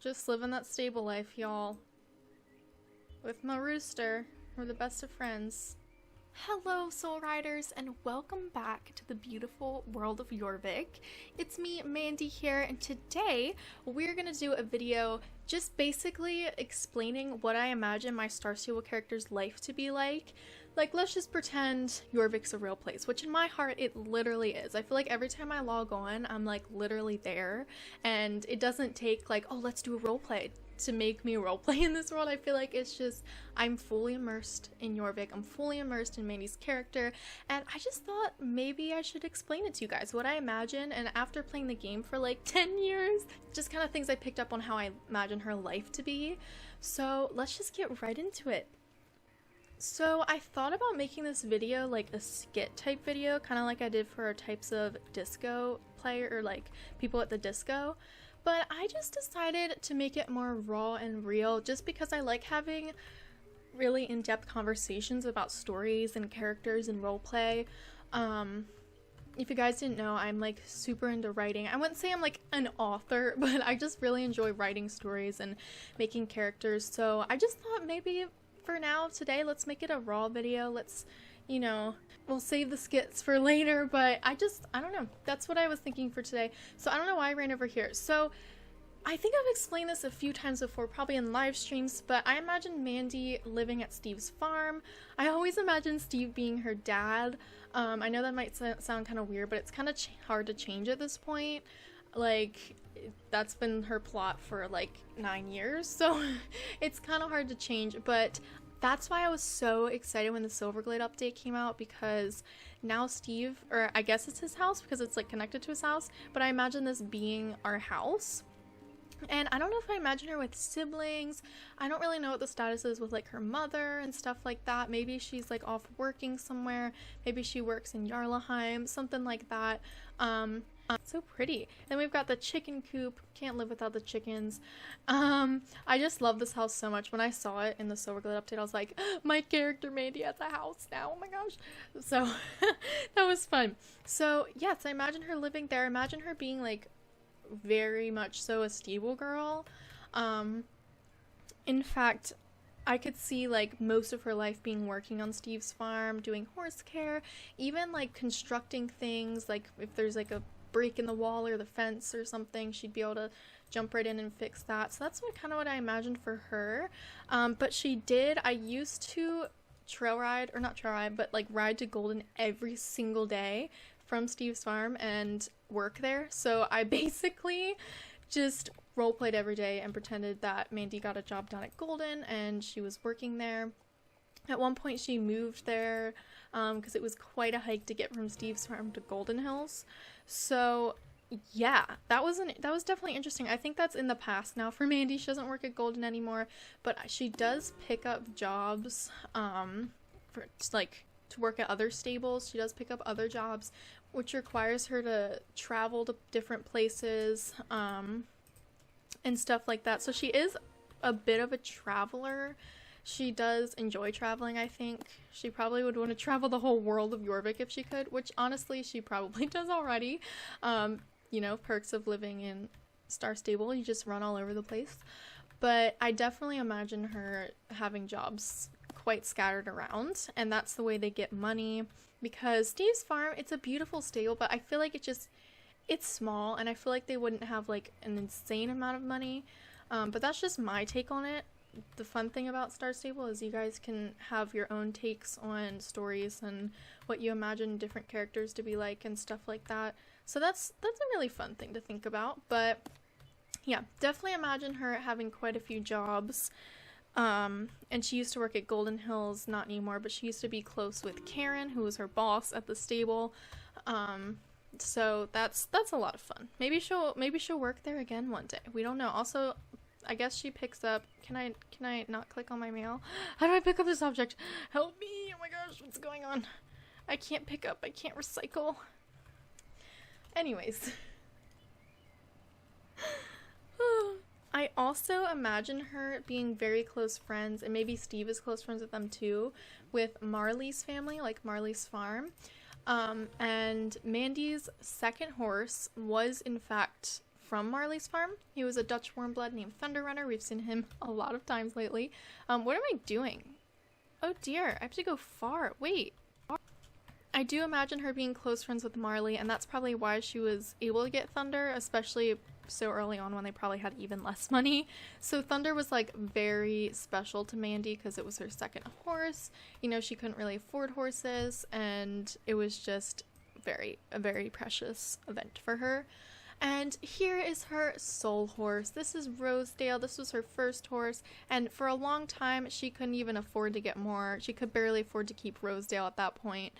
Just living that stable life, y'all. With my rooster. We're the best of friends. Hello, Soul Riders, and welcome back to the beautiful world of Jorvik. It's me, Mandy here, and today we're gonna do a video just basically explaining what I imagine my Star Stable character's life to be like. Like, let's just pretend Jorvik's a real place, which in my heart it literally is. I feel like every time I log on, I'm like literally there, and it doesn't take like, oh, let's do a roleplay to make me roleplay in this world. I feel like it's just, I'm fully immersed in Jorvik, I'm fully immersed in Mandy's character, and I just thought maybe I should explain it to you guys, what I imagine, and after playing the game for like 10 years, just kind of things I picked up on how I imagine her life to be. So let's just get right into it. So I thought about making this video like a skit type video, kind of like I did for our types of disco player, or like people at the disco. But I just decided to make it more raw and real just because I like having really in-depth conversations about stories and characters and roleplay. If you guys didn't know, I'm like super into writing. I wouldn't say I'm like an author, but I just really enjoy writing stories and making characters. So I just thought maybe for now, today, let's make it a raw video. Let's, you know, we'll save the skits for later, but I don't know. That's what I was thinking for today. So I don't know why I ran over here. So I think I've explained this a few times before, probably in live streams, but I imagine Mandy living at Steve's farm. I always imagine Steve being her dad. I know that might sound kind of weird, but it's kind of hard to change at this point. Like, that's been her plot for like 9 years, so it's kind of hard to change, but that's why I was so excited when the Silverglade update came out, because now Steve, or I guess it's his house because it's like connected to his house, but I imagine this being our house. And I don't know if I imagine her with siblings. I don't really know what the status is with like her mother and stuff like that. Maybe she's like off working somewhere. Maybe she works in Jarlaheim, something like that. So pretty. Then we've got the chicken coop. Can't live without the chickens. I just love this house so much. When I saw it in the Silverglade update, I was like, my character Mandy has a house now. Oh my gosh. So that was fun. So yes, I imagine her living there. Imagine her being like very much so a stable girl. In fact, I could see like most of her life being working on Steve's farm, doing horse care, even like constructing things, like if there's like a break in the wall or the fence or something, she'd be able to jump right in and fix that. So that's kind of what I imagined for her. But I used to trail ride, or not trail ride, but like ride to Golden every single day from Steve's farm and work there. So I basically just roleplayed every day and pretended that Mandy got a job done at Golden and she was working there. At one point she moved there because it was quite a hike to get from Steve's farm to Golden Hills. So yeah, that was definitely interesting. I think that's in the past now for Mandy. She doesn't work at Golden anymore, but she does pick up jobs for like to work at other stables. She does pick up other jobs, which requires her to travel to different places and stuff like that. So she is a bit of a traveler. She does enjoy traveling, I think. She probably would want to travel the whole world of Jorvik if she could, which honestly she probably does already. You know, perks of living in Star Stable, you just run all over the place. But I definitely imagine her having jobs quite scattered around, and that's the way they get money, because Steve's farm, it's a beautiful stable, but I feel like it's small, and I feel like they wouldn't have like an insane amount of money. But that's just my take on it. The fun thing about Star Stable is you guys can have your own takes on stories and what you imagine different characters to be like and stuff like that. So that's a really fun thing to think about. But yeah, definitely imagine her having quite a few jobs. And she used to work at Golden Hills, not anymore, but she used to be close with Karen, who was her boss at the stable. So that's a lot of fun. Maybe she'll work there again one day. We don't know. Also, I guess she picks up, can I not click on my mail? How do I pick up this object? Help me! Oh my gosh, what's going on? I can't pick up, I can't recycle. Anyways. I also imagine her being very close friends, and maybe Steve is close friends with them too, with Marley's family, like Marley's farm. And Mandy's second horse was in fact from Marley's farm. He was a Dutch warmblood named Thunder Runner. We've seen him a lot of times lately. What am I doing? Oh dear, I have to go far. Wait. I do imagine her being close friends with Marley, and that's probably why she was able to get Thunder, especially so early on when they probably had even less money. So Thunder was like very special to Mandy because it was her second horse. You know, she couldn't really afford horses, and it was just a very precious event for her. And here is her soul horse. This is Rosedale. This was her first horse, and for a long time she couldn't even afford to get more. She could barely afford to keep Rosedale at that point,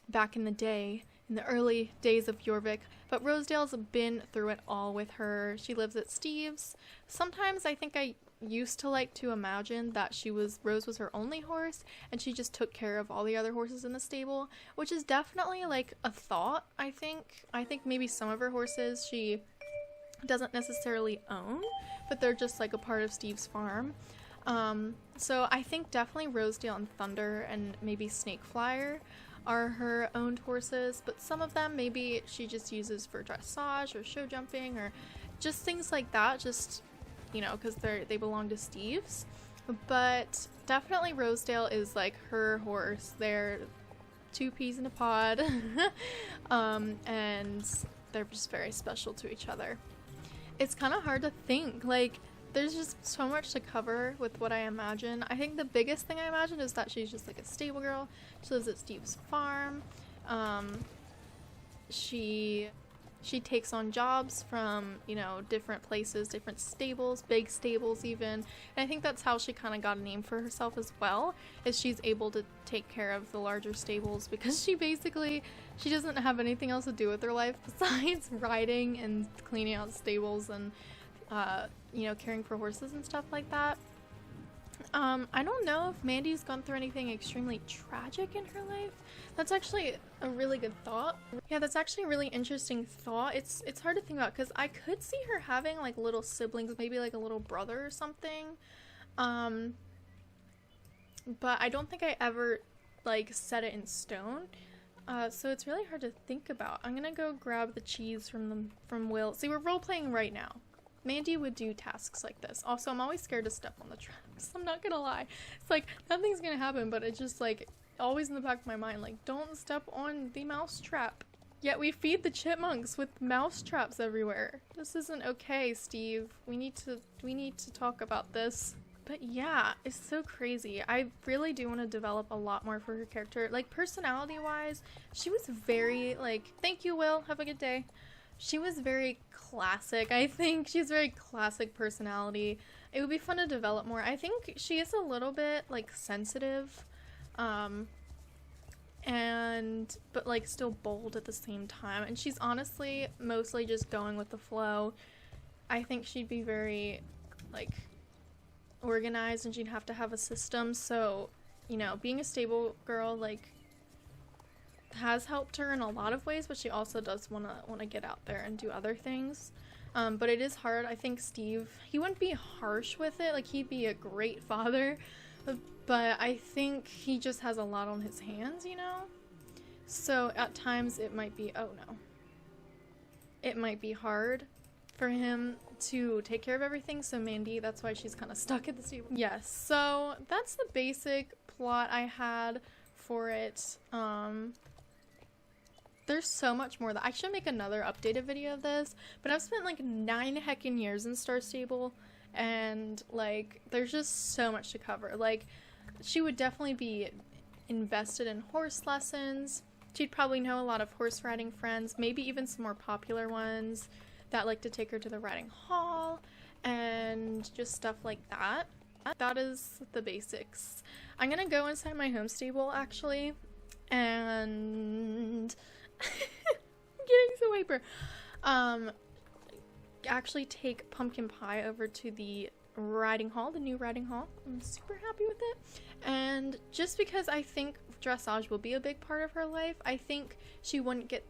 back in the day, in the early days of Jorvik. But Rosedale's been through it all with her. She lives at Steve's. Sometimes I think I used to like to imagine that Rose was her only horse and she just took care of all the other horses in the stable, which is definitely like a thought. I think maybe some of her horses she doesn't necessarily own, but they're just like a part of Steve's farm. So I think definitely Rosedale and Thunder and maybe Snakeflyer are her owned horses, but some of them maybe she just uses for dressage or show jumping or just things like that, just, you know, because they belong to Steve's. But definitely Rosedale is like her horse. They're two peas in a pod. And they're just very special to each other. It's kind of hard to think, like, there's just so much to cover with what I imagine. I think the biggest thing I imagine is that she's just like a stable girl. She lives at Steve's farm. She takes on jobs from, you know, different places, different stables, big stables even. And I think that's how she kind of got a name for herself as well, is she's able to take care of the larger stables because she doesn't have anything else to do with her life besides riding and cleaning out stables and you know, caring for horses and stuff like that. I don't know if Mandy's gone through anything extremely tragic in her life. That's actually a really good thought. Yeah, that's actually a really interesting thought. It's hard to think about because I could see her having like little siblings, maybe like a little brother or something. But I don't think I ever like set it in stone. So it's really hard to think about. I'm gonna go grab the cheese from Will. See, we're role-playing right now. Mandy would do tasks like this. Also, I'm always scared to step on the traps. I'm not gonna lie. It's like, nothing's gonna happen, but it's just like, always in the back of my mind, like, don't step on the mouse trap. Yet we feed the chipmunks with mouse traps everywhere. This isn't okay, Steve. We need to talk about this. But yeah, it's so crazy. I really do want to develop a lot more for her character. Like, personality-wise, she was very, like, thank you, Will. Have a good day. She was very classic, I think. She has very classic personality. It would be fun to develop more. I think she is a little bit, like, sensitive, but, like, still bold at the same time. And she's honestly mostly just going with the flow. I think she'd be very, like, organized and she'd have to have a system. So, you know, being a stable girl, like, has helped her in a lot of ways, but she also does want to get out there and do other things. But it is hard. I think Steve, he wouldn't be harsh with it, like he'd be a great father, but I think he just has a lot on his hands, you know? So at times it might be, oh no, it might be hard for him to take care of everything. So Mandy, that's why she's kind of stuck at the stable. Yes, so that's the basic plot I had for it. There's so much more that I should make another updated video of this, but I've spent like 9 heckin' years in Star Stable, and like there's just so much to cover. Like, she would definitely be invested in horse lessons. She'd probably know a lot of horse riding friends, maybe even some more popular ones that like to take her to the riding hall and just stuff like that. That is the basics. I'm gonna go inside my home stable actually, and I'm getting so hyper. Actually take Pumpkin Pie over to the riding hall, the new riding hall. I'm super happy with it. And just because I think dressage will be a big part of her life, I think she wouldn't get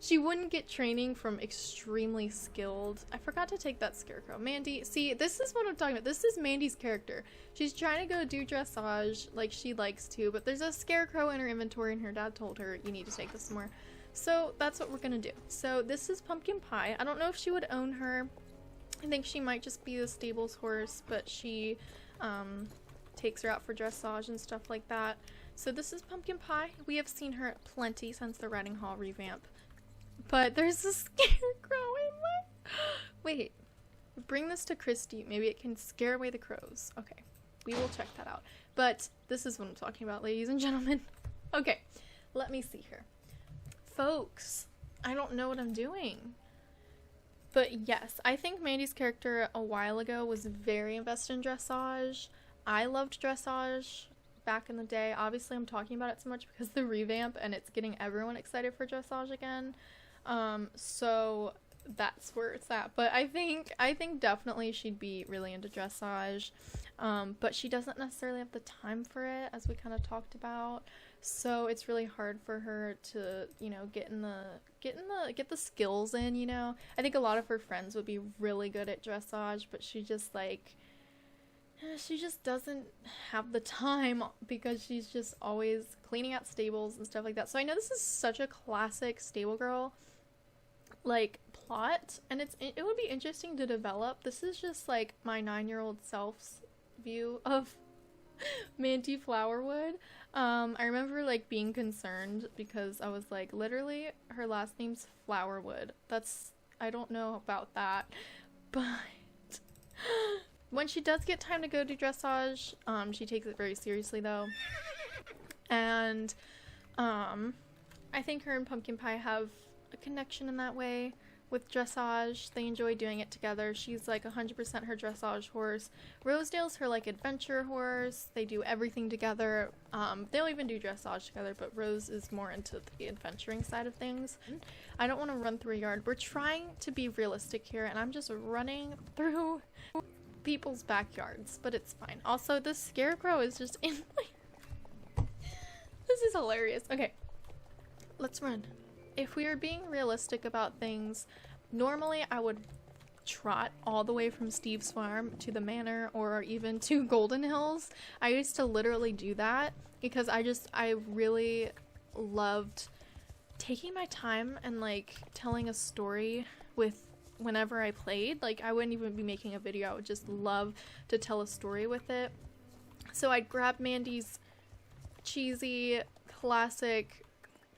she wouldn't get training from extremely skilled. I forgot to take that scarecrow. Mandy, see, this is what I'm talking about. This is Mandy's character. She's trying to go do dressage like she likes to, but there's a scarecrow in her inventory and her dad told her, you need to take this somewhere. So that's what we're gonna do. So this is Pumpkin Pie. I don't know if she would own her. I think she might just be the stables horse, but she takes her out for dressage and stuff like that. So this is Pumpkin Pie. We have seen her plenty since the Riding Hall revamp. But there's a scarecrow in my... Wait. Bring this to Christy. Maybe it can scare away the crows. Okay. We will check that out. But this is what I'm talking about, ladies and gentlemen. Okay. Let me see here. Folks, I don't know what I'm doing. But yes, I think Mandy's character a while ago was very invested in dressage. I loved dressage back in the day. Obviously, I'm talking about it so much because of the revamp and it's getting everyone excited for dressage again. So that's where it's at. But I think definitely she'd be really into dressage. But she doesn't necessarily have the time for it, as we kind of talked about. So it's really hard for her to, you know, get the skills in, you know. I think a lot of her friends would be really good at dressage, but she just doesn't have the time because she's just always cleaning out stables and stuff like that. So I know this is such a classic stable girl like plot, and it would be interesting to develop. This is just like my 9-year-old self's view of Mandy Flowerwood. I remember like being concerned because I was like, literally her last name's Flowerwood. I don't know about that, but when she does get time to go do dressage, she takes it very seriously though. And I think her and Pumpkin Pie have a connection in that way with dressage. They enjoy doing it together. She's like 100% her dressage horse. Rosedale's her like adventure horse. They do everything together. They'll even do dressage together, but Rose is more into the adventuring side of things. I don't want to run through a yard. We're trying to be realistic here, and I'm just running through people's backyards, but it's fine. Also, this scarecrow is just in my... This is hilarious. Okay, let's run. If we are being realistic about things, normally I would trot all the way from Steve's farm to the manor or even to Golden Hills. I used to literally do that because I really loved taking my time and like telling a story with whenever I played. Like I wouldn't even be making a video, I would just love to tell a story with it. So I'd grab Mandy's cheesy classic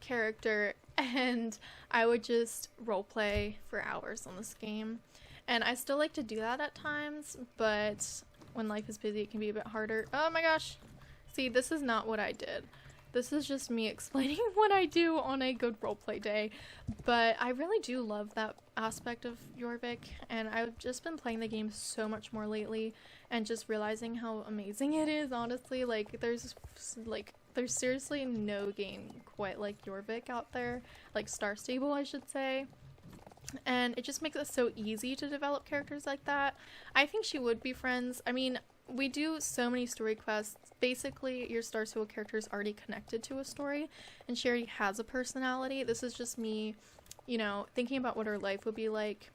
character and I would just roleplay for hours on this game. And I still like to do that at times, but when life is busy it can be a bit harder. Oh my gosh. See, this is not what I did. This is just me explaining what I do on a good roleplay day. But I really do love that aspect of Jorvik, and I've just been playing the game so much more lately and just realizing how amazing it is, honestly. Like, there's seriously no game quite like Jorvik out there. Like, Star Stable, I should say. And it just makes it so easy to develop characters like that. I think she would be friends. I mean, we do so many story quests. Basically, your Star Stable character is already connected to a story, and she already has a personality. This is just me, you know, thinking about what her life would be like.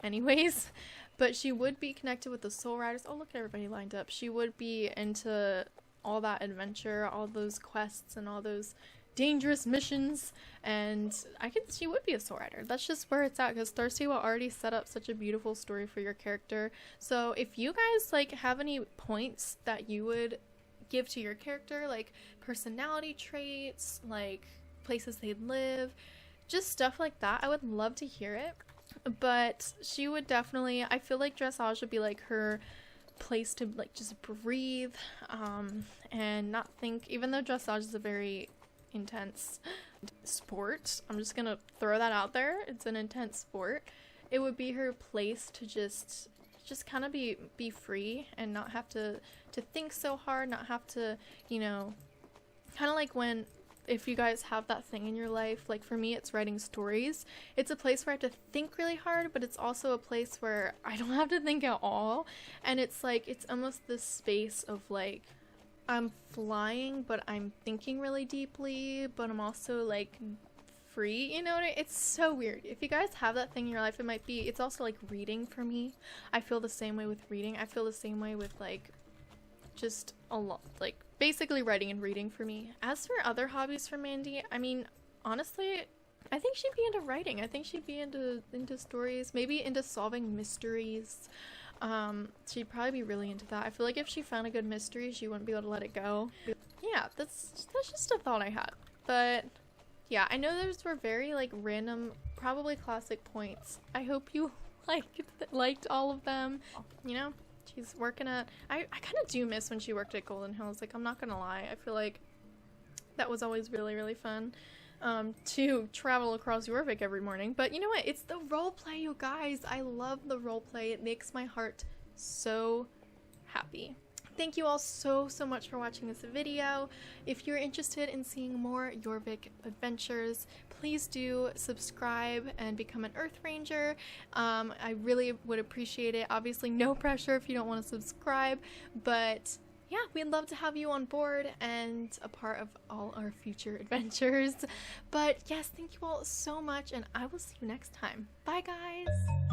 Anyways, but she would be connected with the Soul Riders. Oh, look at everybody lined up. She would be into all that adventure, all those quests, and all those dangerous missions, and she would be a Soul Rider. That's just where it's at, because Star Stable already set up such a beautiful story for your character. So if you guys like have any points that you would give to your character, like personality traits, like places they live, just stuff like that, I would love to hear it. But she would definitely, I feel like dressage would be like her place to like just breathe and not think, even though dressage is a very intense sport, I'm just gonna throw that out there, it's an intense sport, it would be her place to just kind of be free and not have to think so hard, not have to, you know, kind of like if you guys have that thing in your life, like for me it's writing stories. It's a place where I have to think really hard, but it's also a place where I don't have to think at all, and it's like, it's almost this space of like, I'm flying, but I'm thinking really deeply, but I'm also like free, you know what it's so weird. If you guys have that thing in your life, it's also like reading for me. I feel the same way with reading. I feel the same way with like just a lot, like basically writing and reading for me. As for other hobbies for Mandy, I mean, honestly, I think she'd be into writing. I think she'd be into stories, maybe into solving mysteries. She'd probably be really into that. I feel like if she found a good mystery, she wouldn't be able to let it go. Yeah, that's just a thought I had. But yeah, I know those were very like random, probably classic points. I hope you liked all of them. You know, she's working at. I kind of do miss when she worked at Golden Hills. Like, I'm not gonna lie. I feel like that was always really, really fun. To travel across Jorvik every morning. But you know what? It's the roleplay, you guys. I love the roleplay. It makes my heart so happy. Thank you all so much for watching this video. If you're interested in seeing more Jorvik adventures, please do subscribe and become an Earth Ranger. I really would appreciate it. Obviously, no pressure if you don't want to subscribe, but yeah, we'd love to have you on board and a part of all our future adventures. But yes, thank you all so much, and I will see you next time. Bye, guys!